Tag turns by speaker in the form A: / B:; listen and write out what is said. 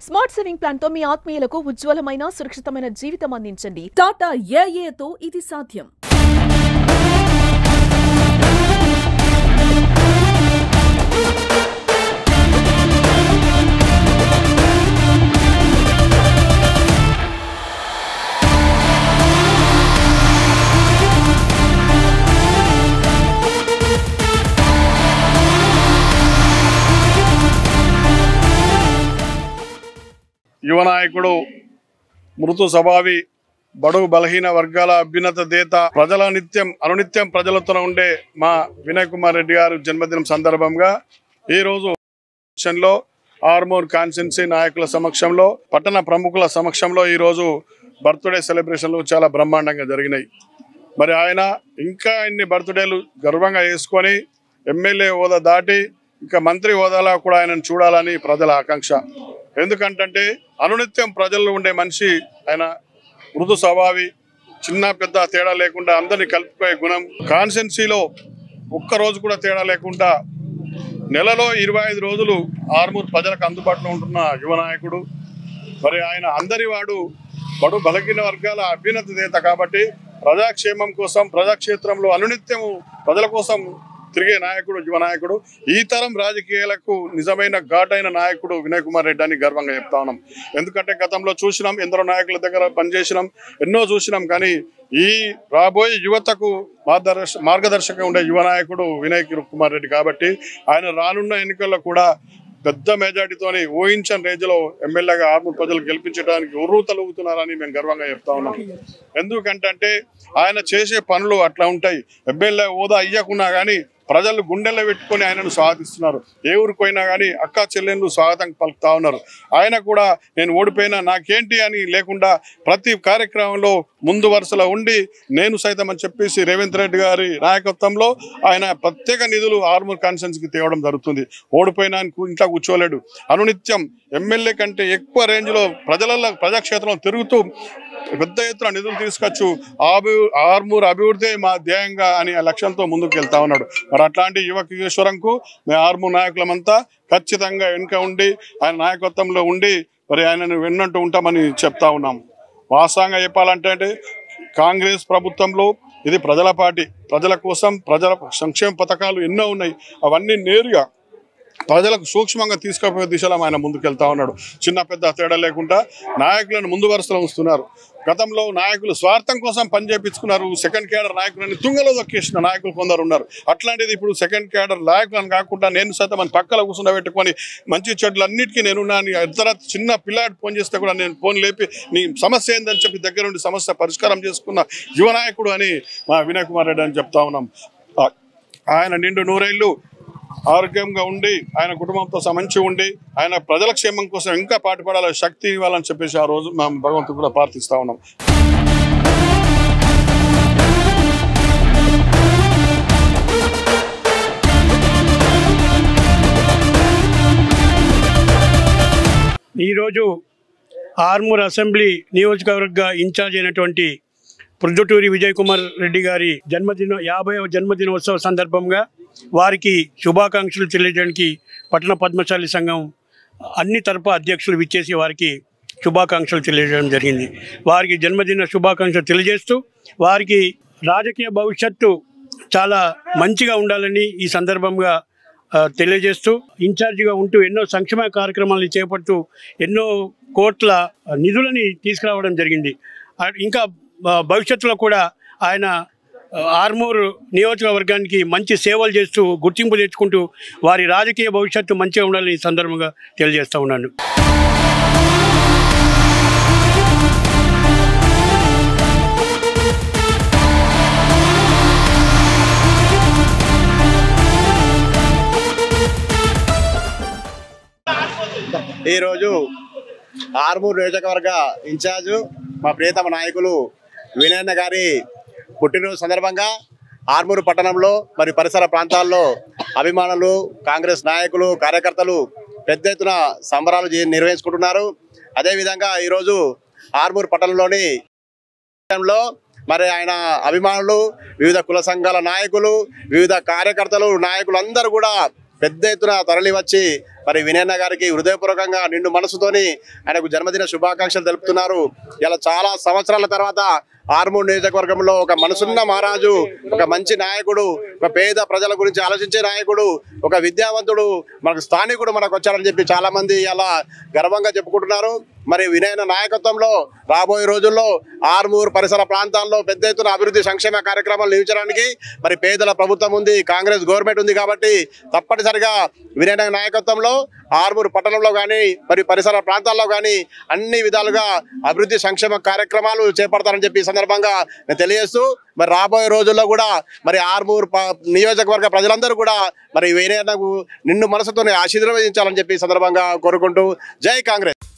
A: Smart saving plan తో మీ ఆత్మీయులకు ఉజ్వలమైన సురక్షితమైన జీవితం అందించండి. టాటా ఏఏతో ఇది సాధ్యం.
B: యువ నాయకుడు, మృదు స్వభావి, బడుగు బలహీన వర్గాల అభ్యున్నత దేత, ప్రజల అనునిత్యం ప్రజలతో ఉండే మా వినయ్ కుమార్ రెడ్డి గారు జన్మదినం సందర్భంగా ఈరోజు ఆర్మూర్ కాన్స్టిట్యున్సీ నాయకుల సమక్షంలో, పట్టణ ప్రముఖుల సమక్షంలో ఈరోజు బర్త్డే సెలబ్రేషన్లు చాలా బ్రహ్మాండంగా జరిగినాయి. మరి ఆయన ఇంకా ఇన్ని బర్త్డేలు గర్వంగా చేసుకొని ఎమ్మెల్యే హోదా దాటి ఇంకా మంత్రి హోదాలో కూడా ఆయనను చూడాలని ప్రజల ఆకాంక్ష. ఎందుకంటే అనునిత్యం ప్రజల్లో ఉండే మనిషి ఆయన. మృదు స్వభావి, చిన్న పెద్ద తేడా లేకుండా అందరినీ కలుపుకునే గుణం. కాన్స్టిట్యున్సీలో ఒక్కరోజు కూడా తేడా లేకుండా నెలలో 25 రోజులు ఆర్మూర్ ప్రజలకు అందుబాటులో ఉంటున్న యువ నాయకుడు. మరి ఆయన అందరి వాడు, బడు బలహీన వర్గాల అభ్యున్నత నేత కాబట్టి ప్రజాక్షేమం కోసం, ప్రజాక్షేత్రంలో అనునిత్యం ప్రజల కోసం తిరిగే నాయకుడు, యువ నాయకుడు. ఈ తరం రాజకీయాలకు నిజమైన ఘాటైన నాయకుడు వినయ్ కుమార్ రెడ్డి అని గర్వంగా చెప్తా ఉన్నాం. ఎందుకంటే గతంలో చూసినాం, ఎందరో నాయకుల దగ్గర పనిచేసినాం, ఎన్నో చూసినాం. కానీ ఈ రాబోయే యువతకు మార్గదర్శకంగా ఉండే యువ నాయకుడు వినయ్ కుమార్ రెడ్డి కాబట్టి ఆయన రానున్న ఎన్నికల్లో కూడా పెద్ద మెజార్టీతోని ఊహించని రేంజ్లో ఎమ్మెల్యేగా ఆర్మూర్ ప్రజలు గెలిపించడానికి ఉర్రూతలూగుతున్నారని మేము గర్వంగా చెప్తా ఉన్నాం. ఎందుకంటే ఆయన చేసే పనులు అట్లా ఉంటాయి. ఎమ్మెల్యే హోదా ఇయ్యకున్నా కానీ ప్రజలు గుండెల్లో పెట్టుకొని ఆయనను స్వాగతిస్తున్నారు. ఏ ఊరికి పోయినా కానీ అక్క చెల్లెళ్ళు స్వాగతం పలుకుతా ఉన్నారు. ఆయన కూడా నేను ఓడిపోయినా నాకేంటి అని లేకుండా ప్రతి కార్యక్రమంలో ముందు వరుసలో ఉండి నేను సైతం అని చెప్పేసి రేవంత్ రెడ్డి గారి నాయకత్వంలో ఆయన ప్రత్యేక నిధులు ఆర్మూర్ కాన్స్టిట్యున్సీకి తేవడం జరుగుతుంది. ఓడిపోయినా ఇంట్లో కూర్చోలేడు. అనునిత్యం ఎమ్మెల్యే కంటే ఎక్కువ రేంజ్లో ప్రజాక్షేత్రంలో తిరుగుతూ పెద్ద ఎత్తున నిధులు తీసుకొచ్చు ఆర్మూర్ అభివృద్ధి మా ధ్యేయంగా అని లక్ష్యంతో ముందుకు వెళ్తా ఉన్నాడు. మరి అట్లాంటి యువ కిషోరంకు మేము ఆర్మూర్ నాయకులమంతా ఖచ్చితంగా వెనుక ఉండి ఆయన నాయకత్వంలో ఉండి మరి ఆయనను వెన్నంటూ ఉంటామని చెప్తా ఉన్నాం. వాస్తవంగా చెప్పాలంటే కాంగ్రెస్ ప్రభుత్వంలో ఇది ప్రజల పార్టీ. ప్రజల కోసం ప్రజల సంక్షేమ పథకాలు ఎన్నో ఉన్నాయి. అవన్నీ నేరుగా ప్రజలకు సూక్ష్మంగా తీసుకుపోయే దిశలో ఆయన ముందుకెళ్తా ఉన్నాడు. చిన్న పెద్ద తేడా లేకుండా నాయకులను ముందు వరుసలో ఉంచుతున్నారు. గతంలో నాయకులు స్వార్థం కోసం పనిచేపించుకున్నారు. సెకండ్ క్యాడర్ నాయకులని తుంగలో దొక్కేసిన నాయకులు కొందరు ఉన్నారు. అట్లాంటిది ఇప్పుడు సెకండ్ క్యాడర్ నాయకులను కాకుండా నేను సైతం అని పక్కన కూర్చుండబెట్టుకొని మంచి చెడ్లు అన్నిటికీ నేను ఇతర చిన్న పిల్లాడు ఫోన్ చేస్తే కూడా నేను ఫోన్ లేపి నీ సమస్య ఏందని చెప్పి దగ్గర ఉండి సమస్య పరిష్కారం చేసుకున్న యువ నాయకుడు అని మా వినయ్ కుమార్ రెడ్డి అని చెప్తా ఉన్నాం. ఆయన నిండు నూరేళ్లు ఆరోగ్యంగా ఉండి ఆయన కుటుంబంతో మంచి ఉండి ఆయన ప్రజల క్షేమం కోసం ఇంకా పాటుపడాల శక్తి ఇవ్వాలని చెప్పేసి ఆ రోజు మేము భగవంతుడు కూడా ప్రార్థిస్తా ఉన్నాం.
C: ఈరోజు ఆర్మూర్ అసెంబ్లీ నియోజకవర్గ ఇన్ఛార్జ్ అయినటువంటి ప్రొద్దుటూరి విజయ్ కుమార్ రెడ్డి గారి 50వ జన్మదినోత్సవ సందర్భంగా వారికి శుభాకాంక్షలు తెలియజేయడానికి పట్టణ పద్మశాలి సంఘం అన్ని తరఫా అధ్యక్షులు విచ్చేసి వారికి శుభాకాంక్షలు తెలియజేయడం జరిగింది. వారికి జన్మదిన శుభాకాంక్షలు తెలియజేస్తూ వారికి రాజకీయ భవిష్యత్తు చాలా మంచిగా ఉండాలని ఈ సందర్భంగా తెలియజేస్తూ ఇన్ఛార్జిగా ఉంటూ ఎన్నో సంక్షేమ కార్యక్రమాలను చేపడుతూ ఎన్నో కోట్ల నిధులని తీసుకురావడం జరిగింది. ఇంకా భవిష్యత్తులో కూడా ఆయన ఆర్మూర్ నియోజకవర్గానికి మంచి సేవలు చేస్తూ గుర్తింపు తెచ్చుకుంటూ వారి రాజకీయ భవిష్యత్తు మంచిగా ఉండాలని ఈ సందర్భంగా తెలియజేస్తూ ఉన్నాను.
D: ఈరోజు ఆర్మూర్ నియోజకవర్గ ఇన్ఛార్జు మా ప్రియతమ నాయకులు వినయన్న గారి పుట్టినరోజు సందర్భంగా ఆర్మూరు పట్టణంలో మరి పరిసర ప్రాంతాల్లో అభిమానులు, కాంగ్రెస్ నాయకులు, కార్యకర్తలు పెద్ద ఎత్తున సంబరాలు నిర్వహించుకుంటున్నారు. అదేవిధంగా ఈరోజు ఆర్మూరు పట్టణంలోని మరి ఆయన అభిమానులు, వివిధ కుల సంఘాల నాయకులు, వివిధ కార్యకర్తలు, నాయకులు అందరూ కూడా పెద్ద ఎత్తున తరలి వచ్చి మరి వినయన్న గారికి హృదయపూర్వకంగా నిండు మనసుతోని ఆయనకు జన్మదిన శుభాకాంక్షలు తెలుపుతున్నారు. ఇలా చాలా సంవత్సరాల తర్వాత ఆర్మూర్ నియోజకవర్గంలో ఒక మనసున్న మహారాజు, ఒక మంచి నాయకుడు, ఒక పేద ప్రజల గురించి ఆలోచించే నాయకుడు, ఒక విద్యావంతుడు, మనకు స్థానికుడు మనకు వచ్చారని చెప్పి చాలా మంది అలా గర్వంగా చెప్పుకుంటున్నారు. మరి వినయన నాయకత్వంలో రాబోయే రోజుల్లో ఆర్మూర్ పరిసర ప్రాంతాల్లో పెద్ద ఎత్తున అభివృద్ధి సంక్షేమ కార్యక్రమాలు నిర్వహించడానికి మరి పేదల ప్రభుత్వం ఉంది, కాంగ్రెస్ గవర్నమెంట్ ఉంది కాబట్టి తప్పనిసరిగా వినయన నాయకత్వంలో ఆర్మూర్ పట్టణంలో కానీ మరి పరిసర ప్రాంతాల్లో కానీ అన్ని విధాలుగా అభివృద్ధి సంక్షేమ కార్యక్రమాలు చేపడతారని చెప్పి ఈ సందర్భంగా నేను తెలియజేస్తూ మరి రాబోయే రోజుల్లో కూడా మరి ఆర్మూర్ నియోజకవర్గ ప్రజలందరూ కూడా మరి వినయనకు నిండు మనసుతోనే ఆశీర్వదించాలని చెప్పి ఈ సందర్భంగా కోరుకుంటూ జై కాంగ్రెస్.